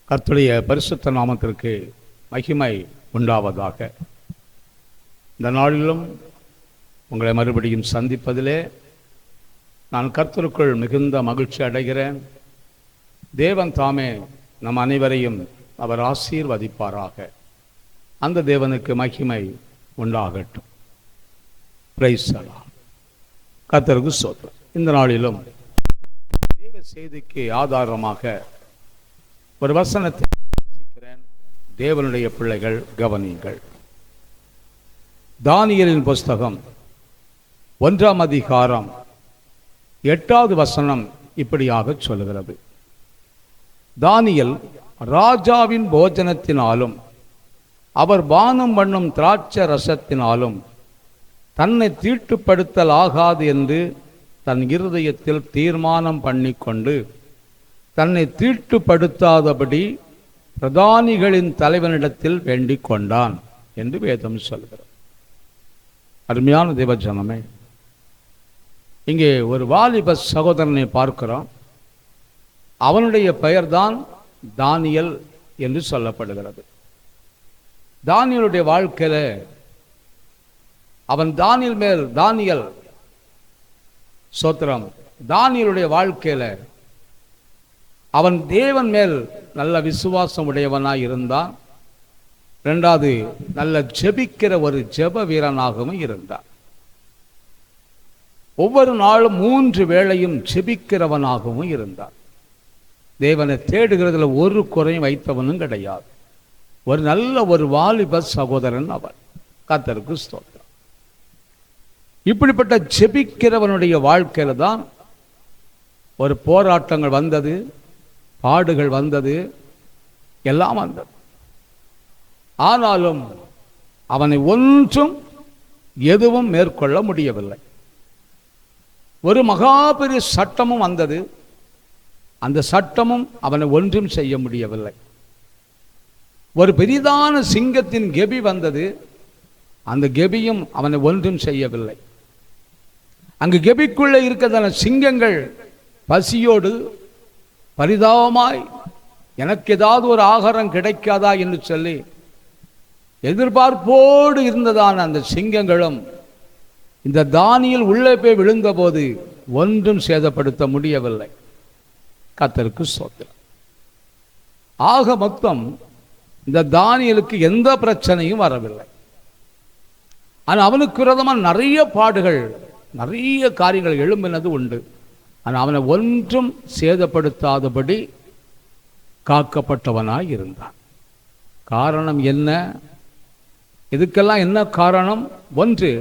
கர்த்தருடைய பரிசுத்த நாமத்திற்கு மகிமை உண்டாவதாக. இந்த நாளிலும் உங்களை மறுபடியும் சந்திப்பதிலே நான் கர்த்தருக்குள் மிகுந்த மகிழ்ச்சி அடைகிறேன். தேவன் தாமே நம் அனைவரையும் அவர் ஆசீர்வதிப்பாராக. அந்த தேவனுக்கு மகிமை உண்டாகட்டும். Praise the Lord. கர்த்தருக்கு ஸ்தோத்திரம். இந்த நாளிலும் தேவ செய்திக்கு ஆதாரமாக ஒரு வசனத்தை வாசிக்கிறேன். தேவனுடைய பிள்ளைகள் கவனியுங்கள். தானியேலின் புஸ்தகம் 1ஆம் அதிகாரம் 8வது வசனம் இப்படியாக சொல்கிறது: தானியேல் ராஜாவின் போஜனத்தினாலும் அவர் பானம் பண்ணும் திராட்சை ரசத்தினாலும் தன்னை தீட்டுப்படுத்தலாகாது என்று தன் இருதயத்தில் தீர்மானம் பண்ணிக்கொண்டு தன்னை தீட்டுப்படுத்தாதபடி பிரதானிகளின் தலைவனிடத்தில் வேண்டிக் கொண்டான் என்று வேதம் சொல்கிறது. அருமையான தேவஜனமே, இங்கே ஒரு வாலிப சகோதரனை பார்க்கிறோம். அவனுடைய பெயர்தான் தானியேல் என்று சொல்லப்படுகிறது. தானியேலுடைய வாழ்க்கையில அவன் தானியேல் சோத்திரம் தானியேலுடைய வாழ்க்கையில அவன் தேவன் மேல் நல்ல விசுவாசம் உடையவனாய் இருந்தான். இரண்டாவது, நல்ல ஜெபிக்கிற ஒரு ஜெப வீரனாகவும் இருந்தான். ஒவ்வொரு நாளும் 3 வேளையும் ஜெபிக்கிறவனாகவும் இருந்தான். தேவனை தேடுகிறதுல ஒரு குறையும் வைத்தவனும் கிடையாது. ஒரு நல்ல ஒரு வாலிப சகோதரன் அவன். கர்த்தருக்கு ஸ்தோத்திரம். இப்படிப்பட்ட ஜெபிக்கிறவனுடைய வாழ்க்கையில தான் ஒரு போராட்டங்கள் வந்தது, பாடுகள் வந்தது, எல்லாம் வந்தது. ஆனாலும் அவனை ஒன்றும் எதுவும் மேற்கொள்ள முடியவில்லை. ஒரு மகாபெரிய சட்டமும் வந்தது. அந்த சட்டமும் அவனை ஒன்றும் செய்ய முடியவில்லை. ஒரு பெரிதான சிங்கத்தின் கெபி வந்தது. அந்த கெபியும் அவனை ஒன்றும் செய்யவில்லை. அங்கு கெபிக்குள்ளே இருக்கிறதான சிங்கங்கள் பசியோடு பரிதாபமாய் எனக்கு ஏதாவது ஒரு ஆகாரம் கிடைக்காதா என்று சொல்லி எதிர்பார்ப்போடு இருந்ததான அந்த சிங்கங்களும் இந்த தானியேல் உள்ளே போய் விழுந்த போது ஒன்றும் சேதப்படுத்த முடியவில்லை. கர்த்தருக்கு ஸ்தோத்திரம். ஆக மொத்தம் இந்த தானியேலுக்கு எந்த பிரச்சனையும் வரவில்லை. ஆனால் அவனுக்கு விரோதமாக நிறைய பாடுகள், நிறைய காரியங்கள் எழும்பினது உண்டு. ஆனால் அவனை ஒன்றும் சேதப்படுத்தாதபடி காக்கப்பட்டவனாய் இருந்தான். காரணம் என்ன? இதுக்கெல்லாம் என்ன காரணம்? ஒன்று,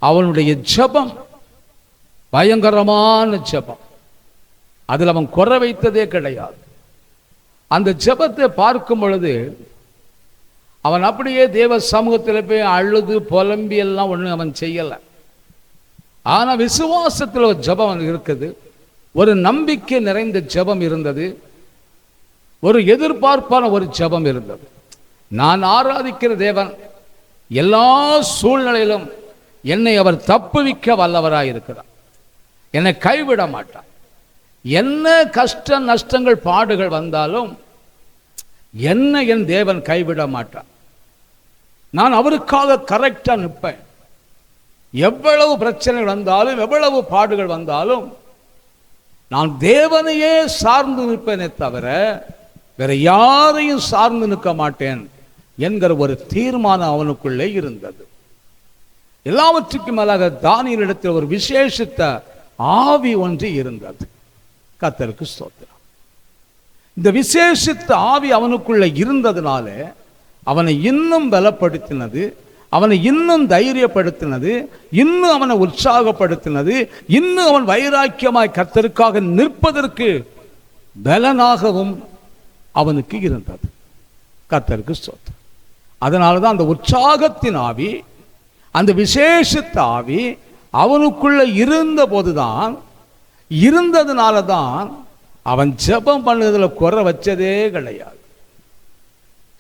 அவனுடைய ஜெபம் பயங்கரமான ஜெபம். அதில் அவன் குறை வைத்ததே கிடையாது. அந்த ஜெபத்தை பார்க்கும் பொழுது அவன் அப்படியே தேவ சமூகத்தில் போய் அழுது புலம்பி எல்லாம் ஒன்றும் அவன் செய்யலை. ஆனால் விசுவாசத்தில் ஒரு ஜெபம் இருக்குது, ஒரு நம்பிக்கை நிறைந்த ஜெபம் இருந்தது, ஒரு எதிர்பார்ப்பான ஒரு ஜெபம் இருந்தது. நான் ஆராதிக்கிற தேவன் எல்லா சூழ்நிலையிலும் என்னை அவர் தப்புவிக்க வல்லவராய் இருக்கிறார். என்னை கைவிட மாட்டார். என்ன கஷ்ட நஷ்டங்கள் பாடுகள் வந்தாலும் என்ன என் தேவன் கைவிட மாட்டார். நான் அவருக்காக கரெக்டா நிற்பேன். எவ்வளவு பிரச்சனைகள் வந்தாலும், எவ்வளவு பாடுகள் வந்தாலும் நான் தேவனையே சார்ந்து நிற்பேனே தவிர வேற யாரையும் சார்ந்து நிற்க மாட்டேன் என்கிற ஒரு தீர்மானம் அவனுக்குள்ளே இருந்தது. எல்லாவற்றுக்கும் மேலாக தானியேலிடத்தில் ஒரு விசேஷித்த ஆவி ஒன்று இருந்தது. கர்த்தருக்கு ஸ்தோத்திரம். இந்த விசேஷித்த ஆவி அவனுக்குள்ள இருந்ததுனால அவனை இன்னும் பலப்படுத்தினது, அவனை இன்னும் தைரியப்படுத்தினது, இன்னும் அவனை உற்சாகப்படுத்தினது, இன்னும் அவன் வைராக்கியமாய் கர்த்தருக்காக நிற்பதற்கு பலனாகவும் அவனுக்கு இருந்தது. கர்த்தருக்கு ஸ்தோத்திரம். அதனால தான் அந்த உற்சாகத்தின் ஆவி, அந்த விசேஷித்த ஆவி அவனுக்குள்ள இருந்த போதுதான், இருந்ததுனால தான் அவன் ஜெபம் பண்ணுறதுல குறை வச்சதே கிடையாது.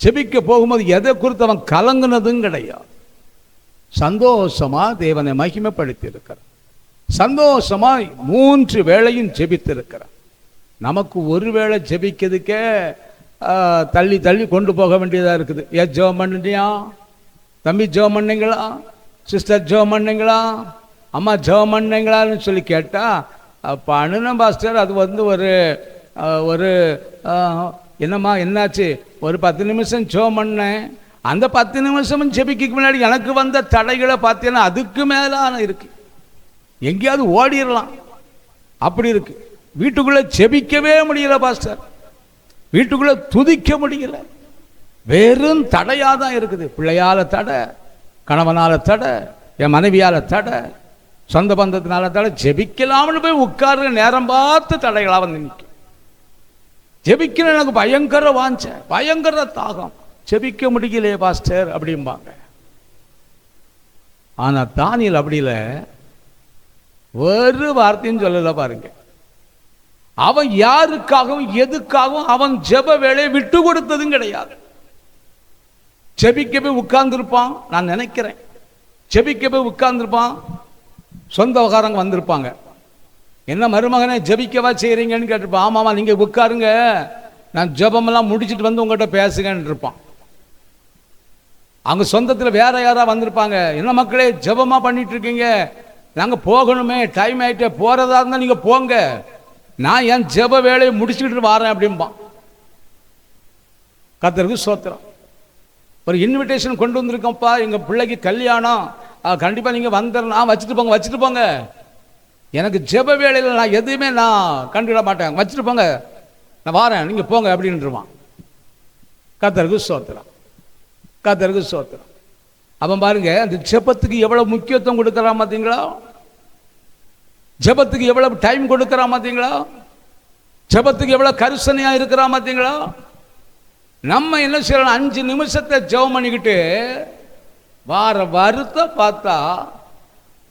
ஜெபிக்க போகும்போது எதை குறித்து அவன் கலங்குனதும் கிடையாது. சந்தோஷமா தேவனை மகிமைப்படுத்தி இருக்கிறான். சந்தோஷமாய் 3 வேளையும் ஜெபித்திருக்கிறான். நமக்கு ஒரு வேளை ஜெபிக்கிறதுக்கே தள்ளி தள்ளி கொண்டு போக வேண்டியதாக இருக்குது. ஜெபம் பண்ணிட்டியா தம்பி, ஜெபம் பண்ணீங்களா சிஸ்டர், ஜெபம் பண்ணீங்களா அம்மா, ஜெபம் பண்ணீங்களான்னு சொல்லி கேட்டால் பண்ணுன பாஸ்டர், அது ஒரு ஒரு என்னம்மா என்னாச்சு, ஒரு 10 நிமிஷம் ஜெபம் பண்ணேன், அந்த 10 நிமிஷமும் ஜெபிக்க முன்னாடி எனக்கு வந்த தடைகளை பார்த்தீங்கன்னா அதுக்கு மேலான இருக்கு, எங்கேயாவது ஓடிடலாம் அப்படி இருக்கு. வீட்டுக்குள்ளே ஜெபிக்கவே முடியல பாஸ்டர், வீட்டுக்குள்ளே துதிக்க முடியல, வெறும் தடையாக தான் இருக்குது. பிள்ளையால தடை, கணவனால தடை, என் மனைவியால தடை, சொந்த பந்தத்தினால தடை. ஜெபிக்கலாம்னு போய் உட்கார்ற நேரம் பார்த்து தடைகளாக வந்து நிற்கும். ஜெபிக்கணும் எனக்கு பயங்கர வாஞ்ச, பயங்கர தாகம், ஜெபிக்க முடியலையே பாஸ்டர் அப்படிம்பாங்க. ஆனா தானியேல் அப்படி இல்லை, ஒரு வார்த்தையும் சொல்லல பாருங்க. அவன் யாருக்காகவும் எதுக்காகவும் அவன் ஜெப வேலையை விட்டு கொடுத்ததும் கிடையாது. ஜெபிக்க போய் உட்கார்ந்துருப்பான், நான் நினைக்கிறேன் ஜெபிக்க போய் உட்கார்ந்துருப்பான், சொந்தக்காரங்க வந்திருப்பாங்க, என்ன மருமகனே ஜெபிக்கவா செய்கிறீங்கன்னு கேட்டிருப்பான். ஆமாமா நீங்க உட்காருங்க, நான் ஜெபமெல்லாம் முடிச்சுட்டு வந்து உங்கள்கிட்ட பேசுங்கன்னு இருப்பான். அவங்க சொந்தத்தில் வேற யாரா வந்திருப்பாங்க, என்ன மக்களே ஜெபமா பண்ணிட்டு இருக்கீங்க, நாங்கள் போகணுமே, டைம் ஆகிட்டே, போகிறதா இருந்தால் நீங்கள் போங்க, நான் என் ஜெப வேலையை முடிச்சுக்கிட்டு வரேன் அப்படிம்பான். கர்த்தருக்கு ஸ்தோத்திரம். ஒரு இன்விடேஷன் கொண்டு வந்திருக்கோம்ப்பா, எங்கள் பிள்ளைக்கு கல்யாணம், கண்டிப்பாக நீங்கள் வந்துடணும், வச்சுட்டு போங்க, எனக்கு ஜெப வேலையில் நான் எதுவுமே நான் கண்டுவிட மாட்டேன், வச்சுட்டு போங்க, நான் வாரேன், நீங்கள் போங்க அப்படின்ட்டுருவான். கர்த்தருக்கு ஸ்தோத்திரம், கர்த்தருக்கு ஸ்தோத்திரம். அவன் பாருங்க அந்த ஜெபத்துக்கு எவ்வளவு முக்கியத்துவம் கொடுக்கறான் பார்த்தீங்களா, ஜெபத்துக்கு எவ்வளவு டைம் கொடுக்கறான் பார்த்தீங்களா, ஜெபத்துக்கு எவ்வளவு கரிசனையா இருக்கிறான் பார்த்தீங்களா. நம்ம என்ன செய்யறோம், 5 நிமிஷத்தை ஜெபம் பண்ணிக்கிட்டு வார வருத்த பார்த்தா,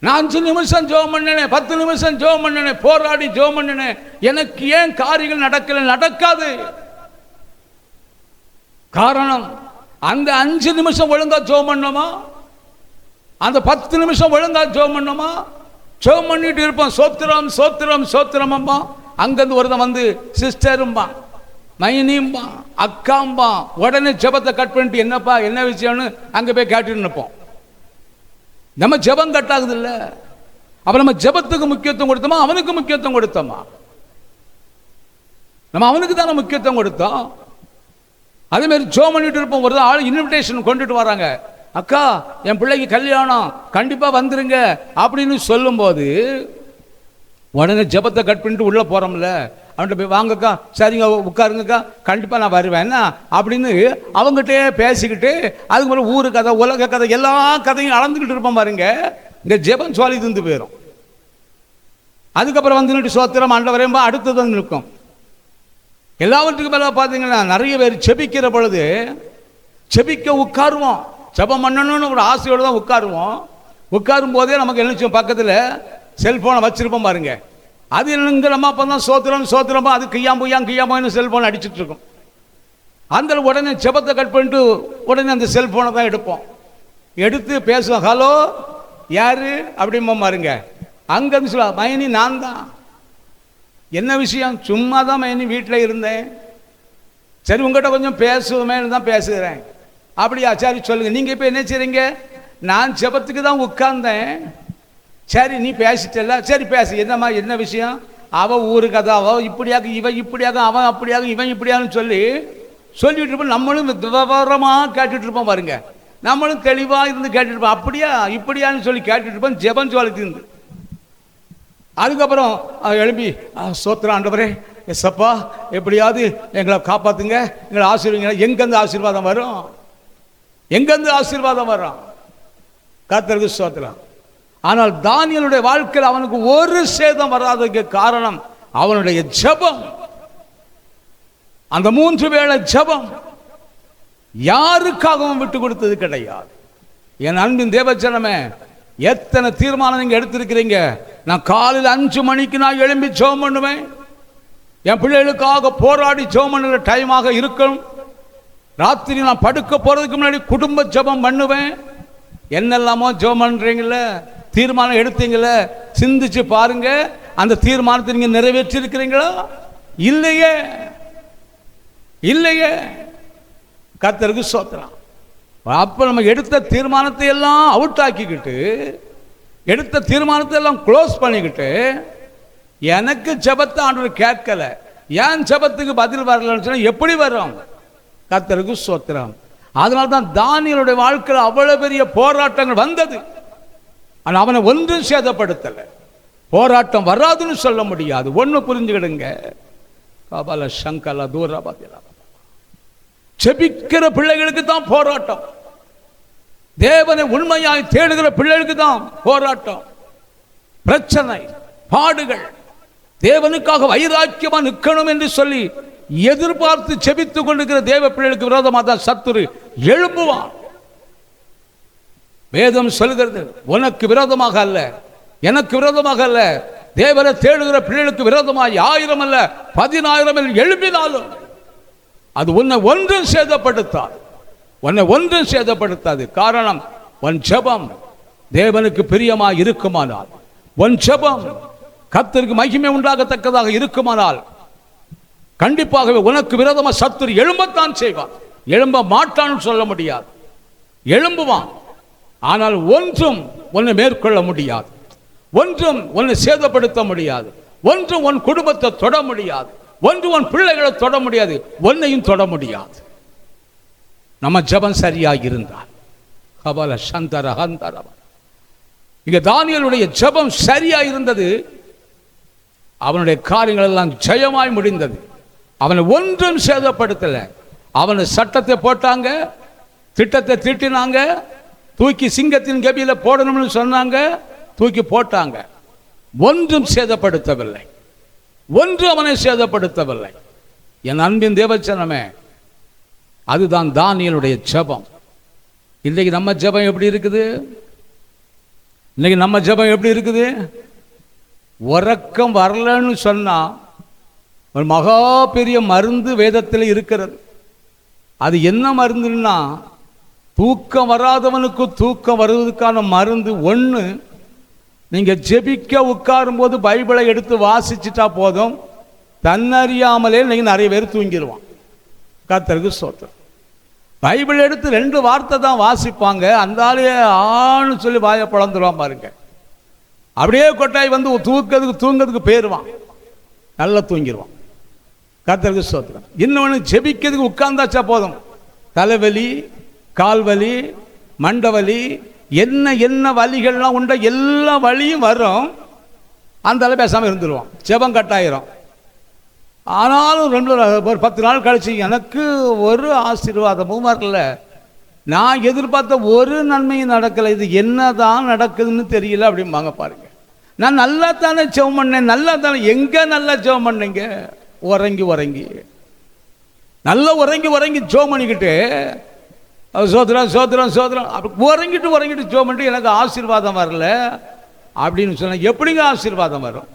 நான் 5 நிமிஷம் ஜெபம் பண்ணினேன், 10 நிமிஷம் ஜெபம் பண்ணினேன், போராடி ஜெபம் பண்ணினேன், எனக்கு ஏன் காரியங்கள் நடக்கல, நடக்காது. காரணம் அந்த 5 நிமிஷம் ஒழுங்கா ஜெபம் பண்ணோமா, அந்த 10 நிமிஷம் ஒழுங்கா ஜெபம் பண்ணோமா, ஜெபம் பண்ணிட்டு இருப்போம், சோத்திரம் சோத்திரம் சோத்திரம் அம்மா. அங்கிருந்து ஒருத்தன் வந்து சிஸ்டரும்பா, மைனிம்பா, அக்காம்பா, உடனே ஜெபத்தை கட் பண்ணிட்டு என்னப்பா என்ன விஷயம்னு அங்க போய் கேட்டுட்டு நிற்போம். நம்ம ஜெபம் கட் ஆகுது இல்ல, அப்ப நம்ம ஜெபத்துக்கு முக்கியத்துவம் கொடுத்தோமா, அவனுக்கு முக்கியத்துவம் கொடுத்தோமா, நம்ம அவனுக்கு தானே முக்கியத்துவம் கொடுத்தோம். அதே மாதிரி ஜெபம் பண்ணிட்டு இருப்போம், ஒரு ஆள் இன்விடேஷன் கொண்டுட்டு வராங்க, அக்கா என் பிள்ளைக்கு கல்யாணம் கண்டிப்பா வந்துருங்க அப்படின்னு சொல்லும் போது உடனே ஜெபத்தை கட் பண்ணிட்டு உள்ள போறோம்ல, அவன்கிட்ட போய் வாங்கக்கா, சரிங்க உட்காருங்கக்கா, கண்டிப்பா நான் வருவேன் அப்படின்னு அவங்ககிட்டே பேசிக்கிட்டு அதுக்கு மேலே ஊரு கதை உலக கதை எல்லா கதையும் அளந்துக்கிட்டு இருப்போம் பாருங்க. இந்த ஜெபம் சோழி தந்து போயிடும். அதுக்கப்புறம் வந்து சோத்திரம் ஆண்டவரேம்பா அடுத்தது வந்து நிற்கும். எல்லாவற்றுக்கும் மேலே பார்த்தீங்கன்னா நிறைய பேர் செபிக்கிற பொழுது செபிக்க உட்காருவோம், ஜெபம் பண்ணணும்னு ஒரு ஆசையோடு தான் உட்காருவோம். உட்காரும் போதே நமக்கு என்ன செய்யும், பக்கத்தில் செல்போனை வச்சிருப்போம் பாருங்க. அது என்னங்க நம்ம அப்போ தான் சோத்திரம் சோத்திரமா அது கையாம்போன்னு செல்போன் அடிச்சுட்டு இருக்கோம். அந்த உடனே ஜெபத்தை கட் பண்ணிட்டு உடனே அந்த செல்போனை தான் எடுப்போம், எடுத்து பேசுவோம், ஹலோ யாரு அப்படிம்போ பாருங்க. அங்கேருந்து சொல்ல, மைனி நான் தான், என்ன விஷயம், சும்மா தான் மைனி வீட்டில் இருந்தேன், சரி உங்கள்கிட்ட கொஞ்சம் பேசுவோமேனு தான் பேசுகிறேன். அப்படியா, சரி சொல்லுங்க, நீங்கள் இப்போ என்ன செய்றீங்க, நான் ஜெபத்துக்கு தான் உட்கார்ந்தேன், சரி நீ பேசிட்டல, சரி பேசு, என்னம்மா என்ன விஷயம், அவள் ஊரு கதை, அவள் இப்படியாக இவன் இப்படியாக அவன் அப்படியாக இவன் இப்படியான்னு சொல்லிட்டு இருப்போம். நம்மளும் விவரமாக கேட்டுட்டு இருப்போம் பாருங்க, நம்மளும் தெளிவாக இருந்து கேட்டுட்டு இருப்போம், அப்படியா இப்படியான்னு சொல்லி கேட்டுட்டு இருப்போம், ஜெபம் சொல்லி இருந்து. அதுக்கப்புறம் எழுப்பி சோத்திரம் ஆண்டவரே எஸ்ஸப்பா எப்படியாவது எங்களை காப்பாற்றுங்க, எங்களை ஆசீர்வதிங்க. எங்கேருந்து ஆசீர்வாதம் வரும், எங்கேருந்து ஆசீர்வாதம் வரும், கர்த்தருக்கு ஸ்தோத்திரம். ஆனால் தானியேலுடைய வாழ்க்கையில் அவனுக்கு ஒரு சேதம் வராததுக்கு காரணம் அவனுடைய ஜெபம். அந்த 3 வேளை ஜெபம் யாருக்காகவும் விட்டு கொடுத்தது கிடையாது. என் அன்பின் தேவஜனமே, எத்தனை தீர்மானம் நீங்க எடுத்திருக்கிறீங்க, நான் காலையில் 5 மணிக்கு நான் எழும்பி ஜெபம் பண்ணுவேன், என் பிள்ளைகளுக்காக போராடி ஜெபம் பண்ணுற டைமாக இருக்கணும், ராத்திரி நான் படுக்க போறதுக்கு முன்னாடி குடும்ப ஜெபம் பண்ணுவேன். என்னெல்லாமோ ஜெபம் பண்றீங்கள, தீர்மானம் எடுத்தீங்கள, சிந்திச்சு பாருங்க, அந்த தீர்மானத்தை நீங்க நிறைவேற்றி இருக்கிறீங்களா இல்லையே. இல்லையே. கர்த்தருக்கு ஸ்தோத்திரம். அப்போ நம்ம எடுத்த தீர்மானத்தை எல்லாம் அவுட் ஆக்கிக்கிட்டு, எடுத்த தீர்மானத்தை எல்லாம் க்ளோஸ் பண்ணிக்கிட்டு, எனக்கு ஜெபத்தை ஆண்டவர் கேட்கல, ஏன் ஜெபத்துக்கு பதில் வரலன்னு சொன்னா எப்படி வரும்? கர்த்தருக்கு ஸ்தோத்திரம். அதனால தான் தானியேலுடைய வாழ்க்கையில் அவ்வளவு பெரிய போராட்டங்கள் வந்தது. ஆனால் அவனை ஒன்றும் சேதப்படுத்தலை. போராட்டம் வராதுன்னு சொல்ல முடியாது. ஒன்று புரிஞ்சுக்கிடுங்க, கபால சங்கல தூரபதில செபிக்கிற பிள்ளைகளுக்கு தான் போராட்டம். தேவனை உண்மையாய் தேடுகிற பிள்ளைகளுக்கு தான் போராட்டம், பிரச்சனை, பாடுகள். தேவனுக்காக வைராக்கியமா நிற்கணும் என்று சொல்லி எதிர்பார்த்து செபித்துக் கொண்டிருக்கிற தேவ பிள்ளைகளுக்கு விரோதமாக தான் சத்துரு எழும்புவான். வேதம் சொல்கிறது, உனக்கு விரோதமாக அல்ல, எனக்கு விரோதமாக அல்ல, தேவனை தேடுகிற பிள்ளைகளுக்கு விரோதமாக 1000 அல்ல 10,000 எழுப்பினாலும் அது உன்னை ஒன்றும் சேதப்படுத்தாது, உன்னை ஒன்றும் சேதப்படுத்தாது. காரணம், உன் ஜெபம் தேவனுக்கு பிரியமாக இருக்குமானால், உன் ஜெபம் கர்த்தருக்கு மகிமை உண்டாகத்தக்கதாக இருக்குமானால், கண்டிப்பாகவே உனக்கு விரோதமாக சத்துரு எழும்பத்தான் செய்வான். எழும்ப மாட்டான்னு சொல்ல முடியாது, எழும்புவான். ஆனால் ஒன்றும் உன்னை மேற்கொள்ள முடியாது, ஒன்றும் உன்னை சேதப்படுத்த முடியாது, ஒன்றும் உன் குடும்பத்தை தொட முடியாது, ஒன்று உன் பிள்ளைகளை தொட முடியாது, ஒன்னையும் தொட முடியாது. நம்ம ஜெபம் சரியாக இருந்தால். கபால சந்தர ஹந்தர. இங்க தானியேலுடைய ஜெபம் சரியா இருந்தது. அவனுடைய காரியங்கள் எல்லாம் ஜெயமாய் முடிந்தது. அவனை ஒன்றும் சேதப்படுத்தல. அவனை சட்டத்தை போட்டாங்க, திட்டத்தை தீட்டினாங்க, தூக்கி சிங்கத்தின் கபியில போடணும்னு சொன்னாங்க, தூக்கி போட்டாங்க. ஒன்றும் சேதப்படுத்தவில்லை, ஒன்று அவனை சேதப்படுத்தவில்லை. என் அன்பின் தேவச்சனமே, அதுதான் தானியேலுடைய ஜெபம். இன்னைக்கு நம்ம ஜெபம் எப்படி இருக்குது? இன்னைக்கு நம்ம ஜெபம் எப்படி இருக்குது? உறக்கம் வரலன்னு சொன்னா ஒரு மகா பெரிய மருந்து வேதத்தில் இருக்கிறது. அது என்ன மருந்துன்னா, தூக்கம் வராதவனுக்கு தூக்கம் வருவதற்கான மருந்து ஒன்று, நீங்க ஜெபிக்க உட்காரும் போது பைபிளை எடுத்து வாசிச்சுட்டா போதும், தன்னறியாமலே நீங்க நிறைய பேர் தூங்கிடுவான். கர்த்தருக்கு ஸ்தோத்திரம். பைபிள் எடுத்து 2 வார்த்தை தான் வாசிப்பாங்க, அந்த ஆளையே ஆன்னு சொல்லி வாயை பிளந்துருவான் பாருங்க. அப்படியே கொட்டாய் வந்து தூங்கிறதுக்கு போயிடுவான், நல்லா தூங்கிடுவான். கர்த்தருக்கு ஸ்தோத்திரம். இன்னொன்று, ஜெபிக்கிறதுக்கு உட்கார்ந்தாச்சா போதும், தலைவலி, கால்வலி, மண்டவலி, என்ன வலிகள்லாம் உண்ட எல்லா வலியும் வரும். அந்த அளவு பேசாமல் இருந்துருவான், ஜெபம் கட்டாயிரும். ஆனாலும் ஒரு 10 நாள் கழிச்சு எனக்கு ஒரு ஆசீர்வாதமும் வரல, நான் எதிர்பார்த்த ஒரு நன்மையும் நடக்கலை, இது என்னதான் நடக்குதுன்னு தெரியல அப்படிம்பாங்க பாருங்க. நான் நல்லா தானே ஜெபம் பண்ணேன், நல்லா தானே, எங்க நல்லா ஜெபம் பண்ணீங்க? உறங்கி நல்லா உறங்கி ஜெபம் பண்ணிக்கிட்டு சோதரம் சோதரம் சோதரம் அப்படி உறங்கிட்டு ஜெபம் பண்ணிட்டு எனக்கு ஆசீர்வாதம் வரல அப்படின்னு சொன்ன எப்படிங்க ஆசீர்வாதம் வரும்?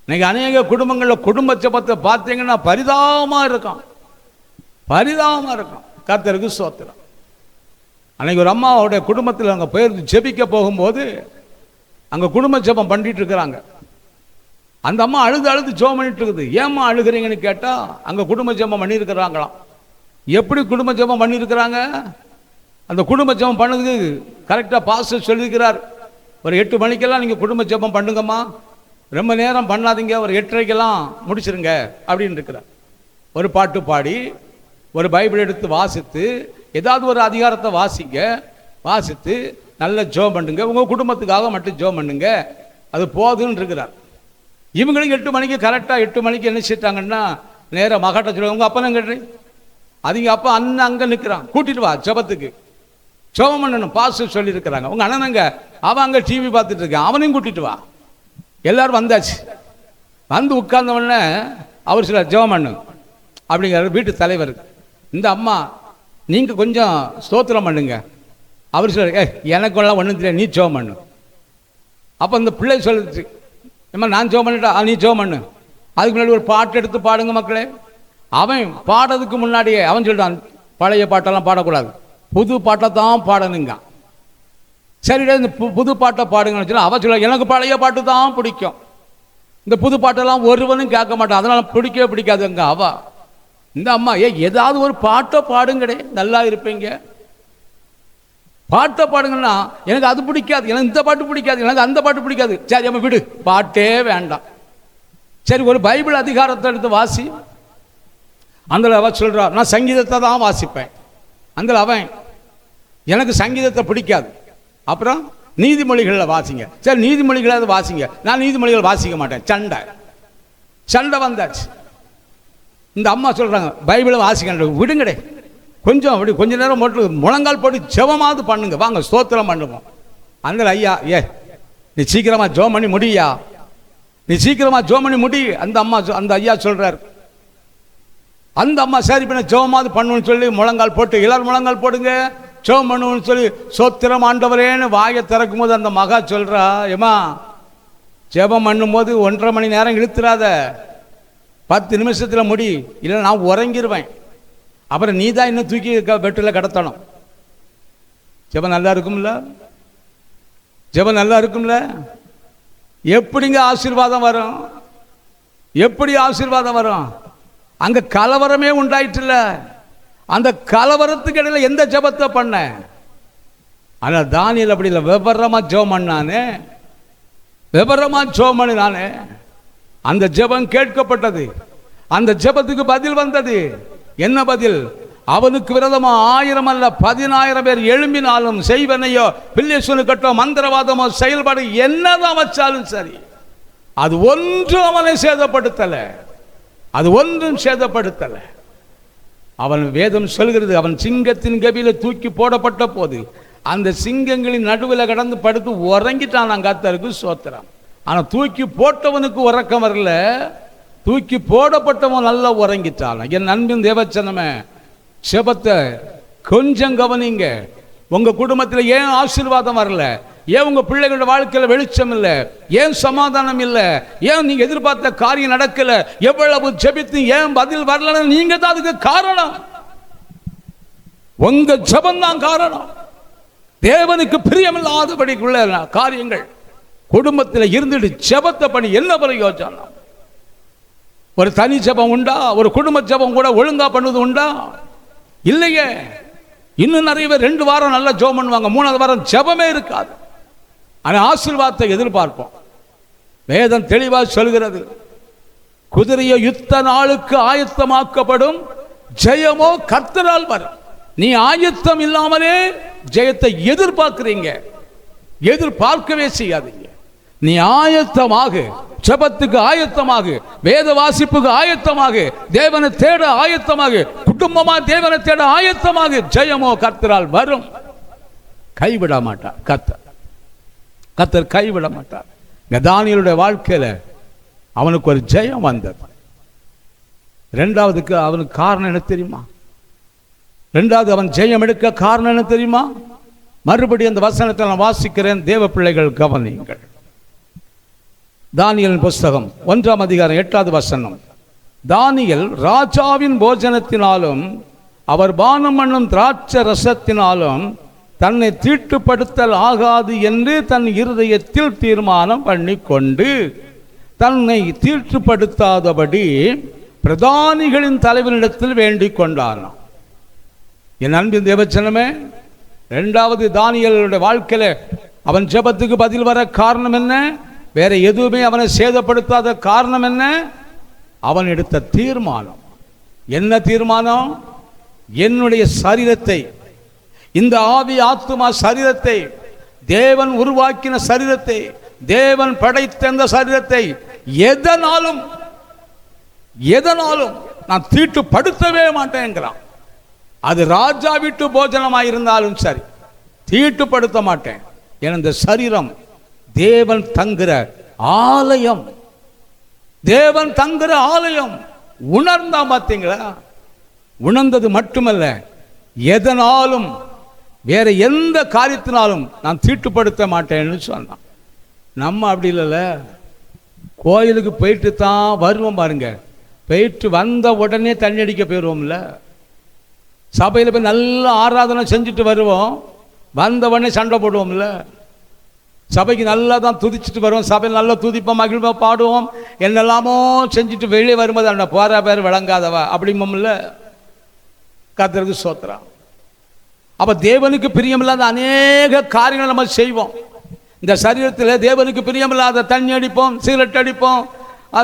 இன்னைக்கு அநேக குடும்பங்களில் குடும்ப ஜெபத்தை பார்த்தீங்கன்னா பரிதாபமாக இருக்கும். கர்த்தருக்கு ஸ்தோத்திரம். அன்னைக்கு ஒரு அம்மாவோடைய குடும்பத்தில் அங்கே போயிருந்து ஜெபிக்க போகும்போது அங்கே குடும்ப ஜெபம் பண்ணிட்டு இருக்கிறாங்க. அந்த அம்மா அழுது ஜெபம் பண்ணிட்டு இருக்குது. ஏம்மா அழுகிறீங்கன்னு கேட்டால் அங்கே குடும்ப ஜெபம் பண்ணியிருக்கிறாங்களாம். எப்படி குடும்ப ஜெபம் பண்ணியிருக்கிறாங்க? அந்த குடும்ப ஜெபம் பண்ணதுக்கு கரெக்டாக பாஸ்டர் சொல்லியிருக்கிறார், ஒரு 8 மணிக்கெல்லாம் நீங்கள் குடும்ப ஜெபம் பண்ணுங்கம்மா, ரொம்ப நேரம் பண்ணாதீங்க, ஒரு 8:30 முடிச்சிருங்க அப்படின்னு இருக்கிறார். ஒரு பாட்டு பாடி, ஒரு பைபிள் எடுத்து வாசித்து, ஏதாவது ஒரு அதிகாரத்தை வாசித்து நல்ல ஜெபம் பண்ணுங்க, உங்கள் குடும்பத்துக்காக மட்டும் ஜெபம் பண்ணுங்க, அது போதுன்னு இருக்கிறார். இவங்களும் 8 மணிக்கு கரெக்டாக 8 மணிக்கு என்ன செய்யிட்டாங்கன்னா நேராக மகாட்ட சொல்லுவாங்க, உங்கள் அப்பா கேட்டு அதிக அப்பா அண்ணன் அங்கே நிற்கிறான், கூட்டிட்டு வா ஜெபத்துக்கு, ஜெபம் பண்ணணும் பாஸ்டர் சொல்லியிருக்கிறாங்க. உங்கள் அண்ணனுங்க அவன் அங்கே டிவி பார்த்துட்டு இருக்கான், அவனையும் கூட்டிட்டு வா. எல்லாரும் வந்தாச்சு. வந்து உட்கார்ந்தவொடனே அவர் சில ஜெபம் பண்ணு அப்படிங்கிற வீட்டு தலைவர். இந்த அம்மா நீங்கள் கொஞ்சம் ஸ்தோத்திரம் பண்ணுங்க. அவர் சொல்ல எனக்கெல்லாம் ஒன்றும் தெரியாது, நீ ஜெபம் பண்ணு. அப்போ இந்த பிள்ளை சொல்லுச்சு, ஏம்மா நான் ஜெபம் பண்ணிட்டா, நீ ஜெபம் பண்ணு. அதுக்கு முன்னாடி ஒரு பாட்டு எடுத்து பாடுங்க மக்களே. அவன் பாடுறதுக்கு முன்னாடியே அவன் சொல்லிட்டான், பழைய பாட்டெல்லாம் பாடக்கூடாது, புது பாட்டை தான் பாடணுங்க. சரிடா இந்த புது பாட்டை பாடுங்கன்னு சொல்லி அவ சொல்ல, எனக்கு பழைய பாட்டு தான் பிடிக்கும், இந்த புது பாட்டெல்லாம் ஒருவனும் கேட்க மாட்டான், அதனால பிடிக்கவே பிடிக்காதுங்க. அவ இந்த அம்மா ஏதாவது ஒரு பாட்டை பாடுங்கடே, நல்லா இருப்பீங்க. பாட்டை பாடுங்கன்னா எனக்கு அது பிடிக்காது, எனக்கு இந்த பாட்டு பிடிக்காது, எனக்கு அந்த பாட்டு பிடிக்காது. சரி அம்மா விடு, பாட்டே வேண்டாம். சரி ஒரு பைபிள் அதிகாரத்தை எடுத்து வாசி. அந்த அவ சொல்றா, நான் சங்கீதத்தை தான் வாசிப்பேன். அந்த அவன் எனக்கு சங்கீதத்தை பிடிக்காது. அப்புறம் நீதிமொழிகளில் வாசிங்க. சரி நீதிமொழிகளாவது வாசிங்க. நான் நீதிமொழிகள் வாசிக்க மாட்டேன். சண்டை வந்தாச்சு. இந்த அம்மா சொல்றாங்க பைபிளை வாசிக்க விடுங்கடே, கொஞ்சம் அப்படி கொஞ்ச நேரம் மட்டும் முழங்கால் போட்டு ஜெபமாவது பண்ணுங்க, வாங்க ஸ்தோத்திரம் பண்ணுவோம். அந்த ஐயா நீ சீக்கிரமா ஜெபம் பண்ணி முடியா, நீ சீக்கிரமா ஜெபம் பண்ணி முடி. அந்த ஐயா சொல்றாரு. அந்த அம்மா சரி பண்ண ஜெபமாவது பண்ணுன்னு சொல்லி முழங்கால் போட்டு, எல்லாரும் முழங்கால் போடுங்க ஜெபம் பண்ணுவோன்னு சொல்லி ஸ்தோத்திரம் ஆண்டவரேன்னு வாயை திறக்கும் போது அந்த மகா சொல்றா, ஏமா ஜெபம் பண்ணும் போது 1.5 மணி நேரம் இழுத்துறாத, 10 நிமிஷத்தில் முடி, இல்லை நான் உறங்கிடுவேன். அப்புறம் நீ தான் இன்னும் தூக்கி பெட்டில் கடத்தணும். ஜெபம் நல்லா இருக்கும்ல? ஜெபம் நல்லா இருக்கும்ல? எப்படிங்க ஆசீர்வாதம் வரும்? எப்படி ஆசீர்வாதம் வரும்? அங்க கலவரமே உண்டாயிட்டுல. அந்த கலவரத்துக்கு இடையில எந்த ஜெபத்தை பண்ண? ஆனா தானியேல் அப்படி இல்லை, விவரமா ஜெபம் பண்ணானே, விவரமா ஜெபம் பண்ணினானே. அந்த ஜெபம் கேட்கப்பட்டது. அந்த ஜெபத்துக்கு பதில் வந்தது. என்ன பதில்? அவனுக்கு விரோதமா 1000 அல்ல 10,000 பேர் எழும்பினாலும் செய்வனையோ பில்லிசூனு கட்டோ மந்திரவாதமோ செயல்பாடு என்னதான் வச்சாலும் சரி, அது ஒன்றும் அவனை சேதப்படுத்தல. அது ஒன்றும் சேதப்படுத்தல. அவன் வேதம் சொல்கிறது, அவன் சிங்கத்தின் கபில தூக்கி போடப்பட்ட போது அந்த சிங்கங்களின் நடுவில் கடந்து படுத்து உறங்கிட்டான். கர்த்தருக்கு ஸ்தோத்திரம். ஆனா தூக்கி போட்டவனுக்கு உறக்கம் வரல, தூக்கி போடப்பட்டவன் நல்லா உறங்கிட்டான். என் அன்பின் தேவச்சனமே, செபத்தை கொஞ்சம் கவனிங்க. உங்க குடும்பத்தில் ஏன் ஆசீர்வாதம் வரல? ஏன் உங்க பிள்ளைகளோட வாழ்க்கையில் வெளிச்சம் இல்லை? ஏன் சமாதானம் இல்லை? ஏன் நீங்க எதிர்பார்த்த காரியம் நடக்கல? எவ்வளவு ஜெபித்து ஏன் பதில் வரல? நீங்க தான் அதுக்கு காரணம். உங்க ஜெபம் தான் காரணம். தேவனுக்கு பிரியமில்லாதபடிக்குள்ள காரியங்கள் குடும்பத்தில் இருந்துட்டு ஜெபத்தை பண்ணி என்ன பிரயோஜனம்? ஒரு தனி ஜெபம் உண்டா? ஒரு குடும்ப ஜெபம் கூட ஒழுங்கா பண்ணுவது உண்டா? இல்லையே. இன்னும் நிறைய பேர் 2 வாரம் நல்லா ஜெபம் பண்ணுவாங்க, 3வது வாரம் ஜெபமே இருக்காது. ஆனா ஆசீர்வாதத்தை எதிர்பார்ப்போம். வேதம் தெளிவா சொல்கிறது, குதிரையோ யுத்த நாளுக்கு ஆயத்தமாக்கப்படும், ஜெயமோ கர்த்தரால் வரும். நீ ஆயத்தம் இல்லாமலே ஜெயத்தை எதிர்பார்க்கிறீங்க, எதிர்பார்க்கவே செய்யாதீங்க. நீ ஆயத்தமாக, ஜெபத்துக்கு ஆயத்தமாக, வேத வாசிப்புக்கு ஆயத்தமாக, தேவனை தேட ஆயத்தமாக, குடும்பமா தேவனை தேட ஆயத்தமாக, ஜெயமோ கர்த்தரால் வரும். கைவிட மாட்டார் கர்த்தர். கர்த்தர் கைவிட மாட்டார். தானியேலுடைய வாழ்க்கையில அவனுக்கு ஒரு ஜெயம் வந்தது. 2வதுக்கு அவனுக்கு காரணம் என்ன தெரியுமா? 2வது அவன் ஜெயம் எடுக்க காரணம் என்ன தெரியுமா? மறுபடியும் அந்த வசனத்தை நான் வாசிக்கிறேன், தேவ பிள்ளைகள் கவனியுங்கள். தானியேலின் புஸ்தகம் 1ஆம் அதிகாரம் 8வது வசனம். தானியேல் ராஜாவின் போஜனத்தினாலும் அவர் பானம் பண்ணும் திராட்சை ரசத்தினாலும் தன்னை தீட்டுப்படுத்தல் ஆகாது என்று தன் இருதயத்தில் தீர்மானம் பண்ணி கொண்டு தன்னை தீட்டுப்படுத்தாதபடி பிரதானிகளின் தலைவனிடத்தில் வேண்டிக் கொண்டானாம். என் அன்பின் தேவச்சனமே, 2வது தானியேலுடைய வாழ்க்கையில அவன் ஜெபத்துக்கு பதில் வர காரணம் என்ன? வேற எதுவுமே அவனை சேதப்படுத்தாத காரணம் என்ன? அவன் எடுத்த தீர்மானம். என்ன தீர்மானம்? என்னுடைய சரீரத்தை, இந்த ஆவி ஆத்துமா சரீரத்தை, தேவன் உருவாக்கின சரீரத்தை, தேவன் படைத்த இந்த சரீரத்தை எதனாலும் நான் தீட்டுப்படுத்தவே மாட்டேங்கிறான். அது ராஜா வீட்டு போஜனமாயிருந்தாலும் சரி, தீட்டுப்படுத்த மாட்டேன். என இந்த சரீரம் தேவன் தங்குற ஆலயம், தேவன் தங்குற ஆலயம். உணர்ந்தா பார்த்தீங்களா? உணர்ந்தது மட்டுமல்ல, எதனாலும் வேற எந்த காரியத்தினாலும் நான் தீட்டுப்படுத்த மாட்டேன்னு சொன்னான். நம்ம அப்படி இல்லைல்ல, கோயிலுக்கு போயிட்டு தான் வருவோம் பாருங்க. போயிட்டு வந்த உடனே தண்ணி அடிக்க போயிடுவோம்ல. சபையில் போய் நல்ல ஆராதனை செஞ்சுட்டு வருவோம், வந்த உடனே சண்டை போடுவோம்ல. சபைக்கு நல்லா தான் துதிச்சுட்டு வருவோம், சபையில் நல்லா துதிப்போம், மகிழ்வோம், பாடுவோம், என்னெல்லாமோ செஞ்சுட்டு வெளியே வரும்போது அந்த போற பேர் விளங்காதவா அப்படிம்போம்ல. கர்த்தருக்கு ஸ்தோத்திரம். அப்போ தேவனுக்கு பிரியமில்லாத அநேக காரியங்களை நம்ம செய்வோம். இந்த சரீரத்தில் தேவனுக்கு பிரியமில்லாத தண்ணி அடிப்போம், சிகரெட் அடிப்போம்,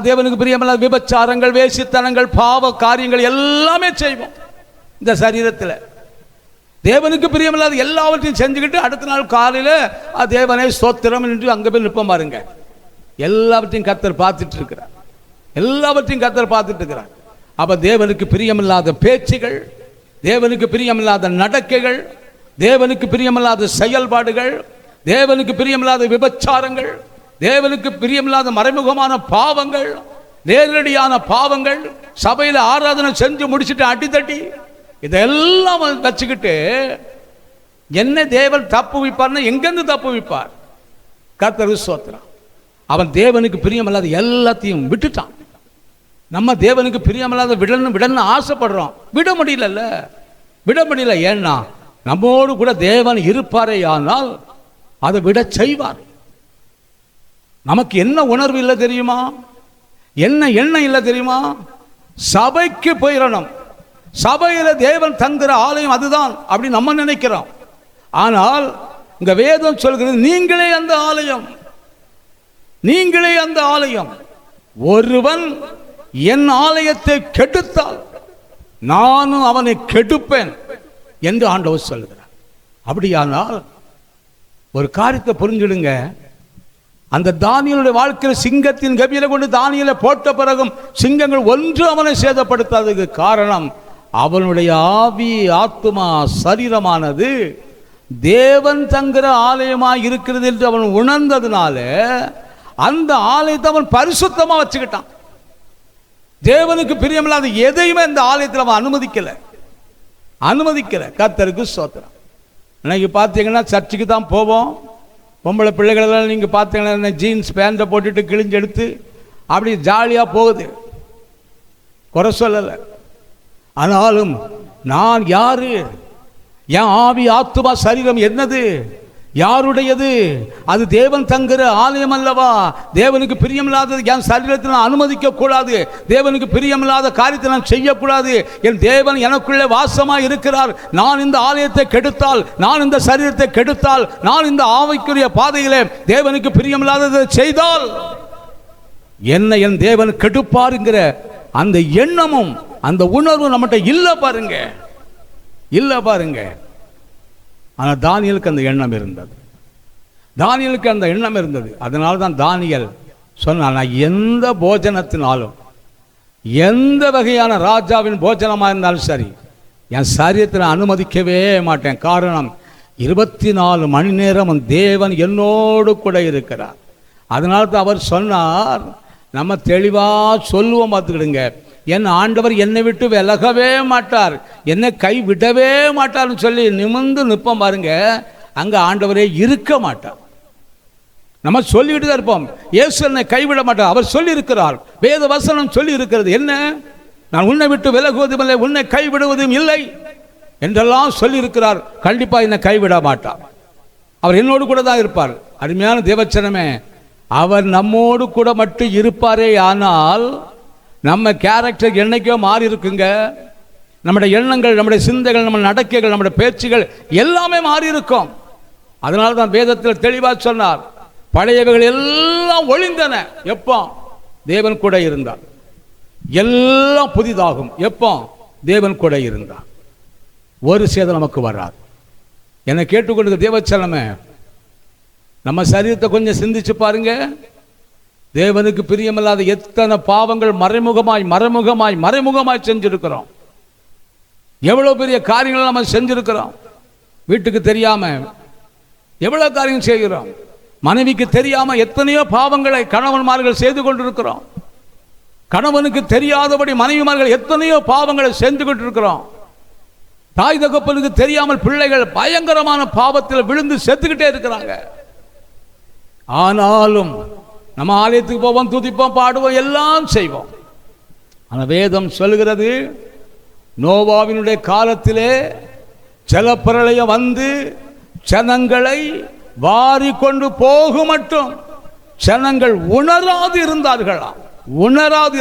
தேவனுக்கு பிரியமில்லாத விபச்சாரங்கள், வேசித்தனங்கள், பாவ காரியங்கள் எல்லாமே செய்வோம். இந்த சரீரத்தில் தேவனுக்கு பிரியமில்லாத எல்லாவற்றையும் செஞ்சுக்கிட்டு அடுத்த நாள் காலையில் தேவனை ஸ்தோத்திரம் என்று அங்கே போய் நிற்போம் பாருங்க. எல்லாவற்றையும் கர்த்தர் பார்த்துட்டு இருக்கிறார், எல்லாவற்றையும் கர்த்தர் பார்த்துட்டு இருக்கிறார். அப்போ தேவனுக்கு பிரியமில்லாத பேச்சுகள், தேவனுக்கு பிரியமில்லாத நடக்கைகள், தேவனுக்கு பிரியமில்லாத செயல்பாடுகள், தேவனுக்கு பிரியமில்லாத விபச்சாரங்கள், தேவனுக்கு பிரியமில்லாத மறைமுகமான பாவங்கள், நேரடியான பாவங்கள், சபையில் ஆராதனை செஞ்சு முடிச்சுட்டு அடித்தட்டி இதெல்லாம் வச்சுக்கிட்டு என்ன தேவன் தப்பு வைப்பார்னா எங்கேருந்து தப்பு வைப்பார்? கர்த்தருக்கு ஸ்தோத்திரம். அவன் தேவனுக்கு பிரியமில்லாத எல்லாத்தையும் விட்டுட்டான். நம்ம தேவனுக்கு பிரியமில்லாத விடணும்னு ஆசைப்படுறோம், விட முடியல, விட முடியல. ஏன்னா நம்மோடு கூட தேவன் இருப்பாரே ஆனால் அதை விட செய்வார். நமக்கு என்ன உணர்வு இல்லை தெரியுமா? என்ன எண்ணம் இல்லை தெரியுமா? சபைக்கு போயிடணும், சபையில தேவன் தங்குற ஆலயம் அதுதான் அப்படி நம்ம நினைக்கிறோம். ஆனால் இங்க வேதம் சொல்கிறது நீங்களே அந்த ஆலயம், நீங்களே அந்த ஆலயம். ஒருவன் என் ஆலயத்தை கெடுத்தால் நானும் அவனை கெடுப்பேன் என்று ஆண்டவர் சொல்கிறார். அப்படியானால் ஒரு காரியத்தை புரிஞ்சிடுங்க. அந்த தானியேலுடைய வாழ்க்கையில் சிங்கத்தின் கபியில கொண்டு தானியேலை போட்ட பிறகும் சிங்கங்கள் ஒன்று அவனை சேதப்படுத்தாததுக்கு காரணம் அவனுடைய ஆவி, ஆத்துமா, சரீரமானது தேவன் தங்குற ஆலயமாக இருக்கிறது என்று அவன் உணர்ந்ததுனால அந்த ஆலயத்தை அவன் பரிசுத்தமாக வச்சுக்கிட்டான். தேவனுக்கு பிரியமில்லாத எதையுமே இந்த ஆலயத்தில் அவன் அனுமதிக்கல. கர்த்தருக்கு ஸ்தோத்திரம். இன்னைக்கு பார்த்தீங்கன்னா சர்ச்சுக்கு தான் போவோம், பொம்பளை பிள்ளைகளெல்லாம் நீங்கள் பார்த்தீங்கன்னா ஜீன்ஸ் பேண்ட்டை போட்டுட்டு கிழிஞ்சு எடுத்து அப்படி ஜாலியாக போகுது, குறை சொல்லலை. ஆனாலும் நான் யாரு? என் ஆவி, ஆத்துமா, சரீரம் என்னது? யாருடையது? அது தேவன் தங்குற ஆலயம் அல்லவா? தேவனுக்கு பிரியமில்லாதது என் சரீரத்தில் நான் அனுமதிக்க கூடாது, தேவனுக்கு பிரியமில்லாத காரியத்தை நான் செய்யக்கூடாது. என் தேவன் எனக்குள்ளே வாசமாக இருக்கிறார். நான் இந்த ஆலயத்தை கெடுத்தால், நான் இந்த சரீரத்தை கெடுத்தால், நான் இந்த ஆவிக்குரிய பாதையிலே தேவனுக்கு பிரியமில்லாததை செய்தால் என்ன என் தேவன் கெடுப்பாருங்கிற அந்த எண்ணமும் அந்த உணர்வு நம்மகிட்ட இல்லை பாருங்க, இல்லை பாருங்க. ஆனால் தானியேலுக்கு அந்த எண்ணம் இருந்தது, தானியேலுக்கு அந்த எண்ணம் இருந்தது. அதனால தான் தானியேல் சொன்னான், நான் எந்த போஜனத்தினாலும், எந்த வகையான ராஜாவின் போஜனமாக இருந்தாலும் சரி, என் சரீரத்தில் அனுமதிக்கவே மாட்டேன். காரணம் 24 மணி நேரம் தேவன் என்னோடு கூட இருக்கிறார். அதனால தான் அவர் சொன்னார், நம்ம தெளிவாக சொல்லுவோம், பார்த்துக்கிடுங்க, என் ஆண்டவர் என்னை விட்டு விலகவே மாட்டார், என்னை கை விடவே மாட்டார்னு சொல்லி நிமிர்ந்து நிற்போம் பாருங்க. அங்கே ஆண்டவரே இருக்க மாட்டார். நம்ம சொல்லிக்கிட்டு தான் இருப்போம், இயேசு என்னை கைவிட மாட்டார். அவர் சொல்லி இருக்கிறார், வேத வசனம் சொல்லி இருக்கிறது என்ன? நான் உன்னை விட்டு விலகுவதும் இல்லை, உன்னை கைவிடுவதும் இல்லை என்றெல்லாம் சொல்லி இருக்கிறார். கண்டிப்பாக என்னை கைவிட மாட்டார், அவர் என்னோடு கூட தான் இருப்பார். அருமையான தேவச்சனமே, அவர் நம்மோடு கூட மட்டும் இருப்பாரே ஆனால் நம்ம கேரக்டர் என்னைக்கோ மாறி இருக்குங்க. நம்முடைய எண்ணங்கள், நம்முடைய சிந்தைகள், நம்ம நடக்கைகள், நம்முடைய பேச்சுகள் எல்லாமே மாறி இருக்கும். அதனால தான் வேதத்தில் தெளிவாக சொன்னார், பழையவைகள் எல்லாம் ஒழிந்தன. எப்போ? தேவன் கூட இருந்தார். எல்லாம் புதிதாகும். எப்போ? தேவன் கூட இருந்தார். ஒரு சேதம் நமக்கு வராது. என்னை கேட்டுக்கொண்டு தேவச்சனமே, நம்ம சரீரத்தை கொஞ்சம் சிந்திச்சு பாருங்க. தேவனுக்கு பிரியமில்லாத எத்தனை பாவங்கள் மறைமுகமாய் செஞ்சிருக்கிறோம். எவ்வளவு பெரிய காரியங்கள் நம்ம செஞ்சிருக்கிறோம். வீட்டுக்கு தெரியாம எவ்வளவு காரியம் செய்கிறோம். மனைவிக்கு தெரியாம எத்தனையோ பாவங்களை கணவன்மார்கள் செய்து கொண்டிருக்கிறோம். கணவனுக்கு தெரியாதபடி மனைவிமார்கள் எத்தனையோ பாவங்களை செஞ்சு கொண்டிருக்கிறோம். தாய் தகப்பனுக்கு தெரியாமல் பிள்ளைகள் பயங்கரமான பாவத்தில் விழுந்து செத்துக்கிட்டே இருக்கிறாங்க. ஆனாலும் நம்ம ஆலயத்துக்கு போவோம், துதிப்போம், பாடுவோம், எல்லாம் செய்வோம். ஆனால் வேதம் சொல்கிறது, நோவாவினுடைய காலத்திலே ஜலப்பிரளயம் வந்து ஜனங்களை வாரி கொண்டு போகும் மட்டும் ஜனங்கள் உணராது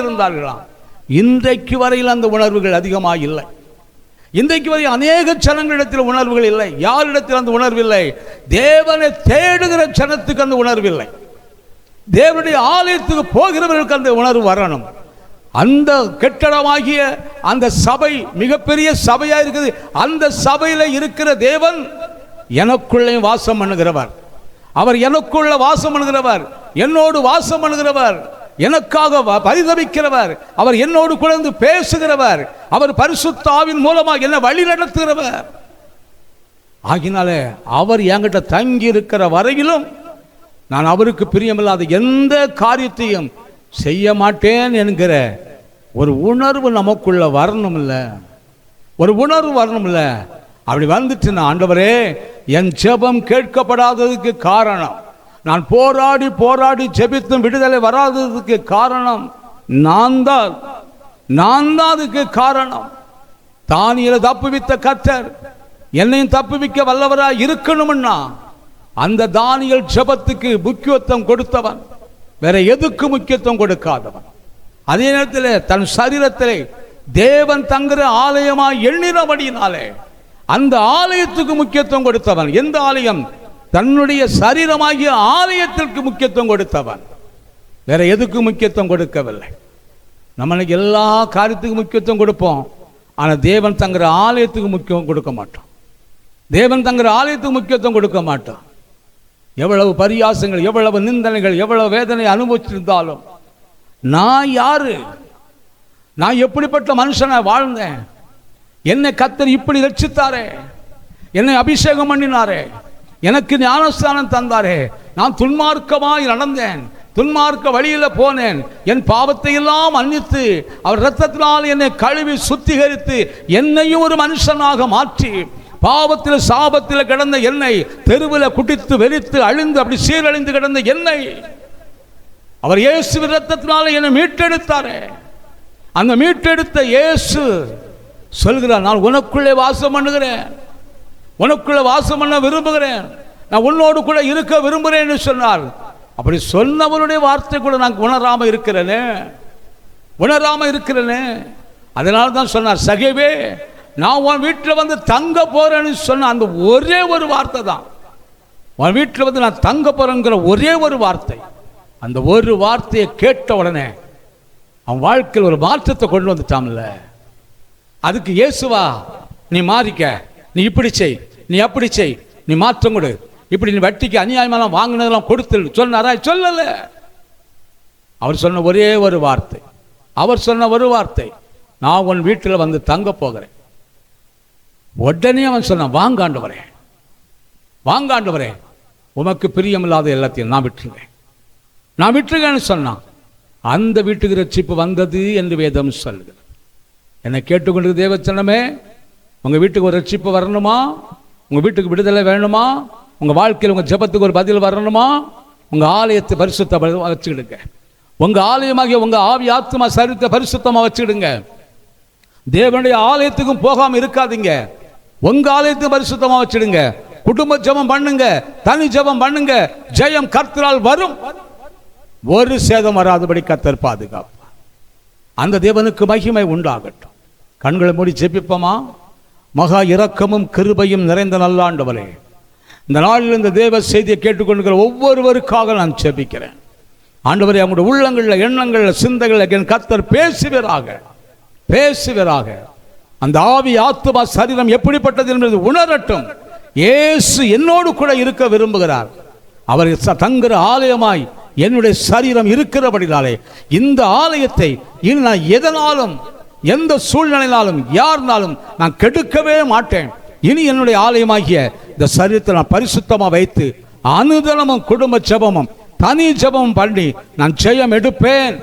இருந்தார்களாம். இன்றைக்கு வரையில் அந்த உணர்வுகள் அதிகமாக இல்லை. இன்றைக்கு வரை அநேக ஜனங்களிடத்தில் உணர்வுகள் இல்லை. யாரிடத்தில் அந்த உணர்வு இல்லை? தேவனை தேடுகிற ஜனத்துக்கு அந்த உணர்வு இல்லை. தேவனுடைய ஆலயத்துக்கு போகிறவர்களுக்கு அந்த உணர்வு வரணும். அந்த கெட்டடமாகிய அந்த சபை மிகப்பெரிய சபையா இருக்குது. அந்த சபையில இருக்கிற தேவன் எனக்குள்ளே வாசம் பண்ணுகிறவர். அவர் எனக்குள்ள வாசம் பண்ணுகிறவர், என்னோடு வாசம் பண்ணுகிறவர், எனக்காக பரிதபிக்கிறவர், அவர் என்னோடு குழந்து பேசுகிறவர், அவர் பரிசுத்த ஆவியின் மூலமாக என்ன வழி நடத்துகிறவர். ஆகினாலே அவர் என்கிட்ட தங்கி இருக்கிற வரையிலும் நான் அவருக்கு பிரியமில்லாத எந்த காரியத்தையும் செய்ய மாட்டேன் என்கிற ஒரு உணர்வு நமக்குள்ள வரணும் இல்ல, ஒரு உணர்வு வரணும் இல்ல. அப்படி வந்துட்டு நான், ஆண்டவரே என் ஜெபம் கேட்கப்படாததுக்கு காரணம், நான் போராடி போராடி ஜெபித்தும் விடுதலை வராததுக்கு காரணம் நான் தான் அதுக்கு காரணம். தானியேலை தப்புவித்த கர்த்தர் என்னையும் தப்புவிக்க வல்லவராய் இருக்கணும்னா அந்த தானியேல் ஜெபத்துக்கு முக்கியத்துவம் கொடுத்தவன், வேற எதுக்கு முக்கியத்துவம் கொடுக்காதவன். அதே நேரத்தில் தன் சரீரத்திலே தேவன் தங்குற ஆலயமாய் எண்ணினபடியினாலே அந்த ஆலயத்துக்கு முக்கியத்துவம் கொடுத்தவன். எந்த ஆலயம்? தன்னுடைய சரீரமாகிய ஆலயத்திற்கு முக்கியத்துவம் கொடுத்தவன், வேற எதுக்கு முக்கியத்துவம் கொடுக்கவில்லை. நம்மளுக்கு எல்லா காரியத்துக்கும் முக்கியத்துவம் கொடுப்போம், ஆனால் தேவன் தங்குற ஆலயத்துக்கு முக்கியம் கொடுக்க மாட்டோம். தேவன் தங்குற ஆலயத்துக்கு முக்கியத்துவம் கொடுக்க மாட்டோம். எவ்வளவு பரியாசங்கள், எவ்வளவு நிந்தனைகள், எவ்வளவு வேதனை அனுபவிச்சிருந்தாலும் நான் யாரு? நான் எப்படிப்பட்ட மனுஷனை வாழ்ந்தேன்? என்னை கர்த்தர் இப்படி ரட்சித்தாரே, என்னை அபிஷேகம் பண்ணினாரே, எனக்கு ஞானஸ்தானம் தந்தாரே, நான் துன்மார்க்கமாய் நடந்தேன், துன்மார்க்க வழியில போனேன், என் பாவத்தை எல்லாம் மன்னித்து அவர் இரத்தத்தினால் என்னை கழுவி சுத்திகரித்து என்னையும் ஒரு மனுஷனாக மாற்றி பாவத்தில் சாபத்தில் கிடந்த என்னை, தெருவில் குடித்து வெறித்து அழிந்து அப்படி சீரழிந்து கிடந்த என்னை அவர் இயேசு இரத்தத்தினால என்னை மீட்டெடுத்தாரே. அந்த மீட்டெடுத்த இயேசு சொல்கிறார், நான் உனக்குள்ளே வாசம் பண்ணுகிறேன், உனக்குள்ளே வாசம் பண்ண விரும்புகிறேன், நான் உன்னோடு கூட இருக்க விரும்புகிறேன்னு சொன்னார். அப்படி சொன்னவருடைய வார்த்தை கூட நான் உணராம இருக்கிறேனே. அதனால தான் சொன்னார், சகேவே நான் உன் வீட்டில் வந்து தங்க போறேன்னு சொன்ன அந்த ஒரே ஒரு வார்த்தை தான். உன் வீட்டில் வந்து நான் தங்க போறேங்கிற ஒரே ஒரு வார்த்தை, அந்த ஒரு வார்த்தையை கேட்ட உடனே அவன் வாழ்க்கையில் ஒரு மாற்றத்தை கொண்டு வந்துட்டான்ல. அதுக்கு இயேசுவா நீ மாறிக்க, நீ இப்படி செய், நீ அப்படி செய், நீ மாற்றம் கொடு, இப்படி நீ வட்டிக்கு அநியாயமெல்லாம் வாங்கினதெல்லாம் கொடுத்து சொன்னாரா? சொல்லல. அவர் சொன்ன ஒரே ஒரு வார்த்தை, அவர் சொன்ன ஒரு வார்த்தை, நான் உன் வீட்டில் வந்து தங்க போகிறேன். உடனே அவன் சொன்னான், வாங்காண்டவரே, வாங்காண்டவரே, உமக்கு பிரியமில்லாத எல்லாத்தையும் நான் விட்டுருக்கேன்னு சொன்னான். அந்த வீட்டுக்கு ரட்சிப்பு வந்தது என்று வேதம் சொல்லுகிறது. என்னை கேட்டுக்கொண்டு தேவச்சனமே, உங்கள் வீட்டுக்கு ஒரு ரட்சிப்பு வரணுமா? உங்கள் வீட்டுக்கு விடுதலை வேணுமா? உங்கள் வாழ்க்கையில் உங்கள் ஜெபத்துக்கு ஒரு பதில் வரணுமா? உங்கள் ஆலயத்தை பரிசுத்தமாக வச்சுக்கிடுங்க. உங்கள் ஆலயமாகிய உங்கள் ஆவி ஆத்மா சரீரத்தை பரிசுத்தமாக வச்சுக்கிடுங்க. தேவனுடைய ஆலயத்துக்கும் போகாமல் இருக்காதீங்க. உங்கள் ஆலயத்தையும் பரிசுத்தமாக வச்சுடுங்க. குடும்ப ஜெபம் பண்ணுங்க, தனி ஜெபம் பண்ணுங்க. ஜெயம் கர்த்தரால் வரும். ஒரு சேதம் வராதபடி கர்த்தர் பாதுகாப்பார். அந்த தேவனுக்கு மகிமை உண்டாகட்டும். கண்களை மூடி ஜெபிப்போமா? மகா இரக்கமும் கிருபையும் நிறைந்த நல்லாண்டவரே, இந்த நாளில் இந்த தேவ செய்தியை கேட்டுக்கொண்டிருக்கிற ஒவ்வொருவருக்காக நான் ஜெபிக்கிறேன். ஆண்டவரே, அவங்களுடைய உள்ளங்களில், எண்ணங்களில், சிந்தைகளில் என் கர்த்தர் பேசுவீராக. அந்த ஆவி ஆத்துமா சரீரம் எப்படிப்பட்டது என்பது உணரட்டும். இயேசு என்னோடு கூட இருக்க விரும்புகிறார். அவர் தங்குற ஆலயமாய் என்னுடைய சரீரம் இருக்கிறபடினாலே இந்த ஆலயத்தை இனி நான் எதனாலும், எந்த சூழ்நிலையினாலும், யாருனாலும் நான் கெடுக்கவே மாட்டேன். இனி என்னுடைய ஆலயமாகிய இந்த சரீரத்தை நான் பரிசுத்தமாக வைத்து அனுதினமும் குடும்ப ஜெபமும் தனி ஜெபமும் பண்ணி நான் ஜெயம் எடுப்பேன்.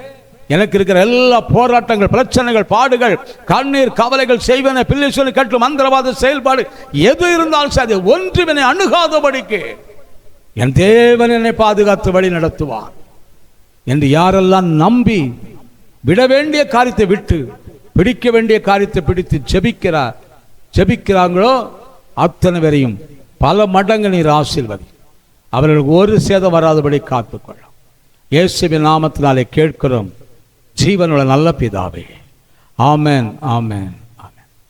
எனக்கு இருக்கிற எல்லா போராட்டங்கள், பிரச்சனைகள், பாடுகள், கண்ணீர், கவலைகள், செய்வன, பிள்ளை சொல்லி கட்டும் மந்திரவாத செயல்பாடு எது இருந்தாலும் சரி, ஒன்றுவினை அணுகாதபடிக்கு என் தேவன் என்னை பாதுகாத்து வழி நடத்துவார் என்று யாரெல்லாம் நம்பி விட வேண்டிய காரியத்தை விட்டு பிடிக்க வேண்டிய காரியத்தை பிடித்து ஜெபிக்கிறாங்களோ அத்தனை பேரையும் பல மடங்கு நீர் ஆசீர்வதி. அவர்களுக்கு ஒரு சேதம் வராதபடி காத்துக்கொள்ளும். இயேசுவின் நாமத்தினாலே கேட்கிறோம் ஜீவனுள்ள நல்ல பிதாவே. ஆமென், ஆமென்.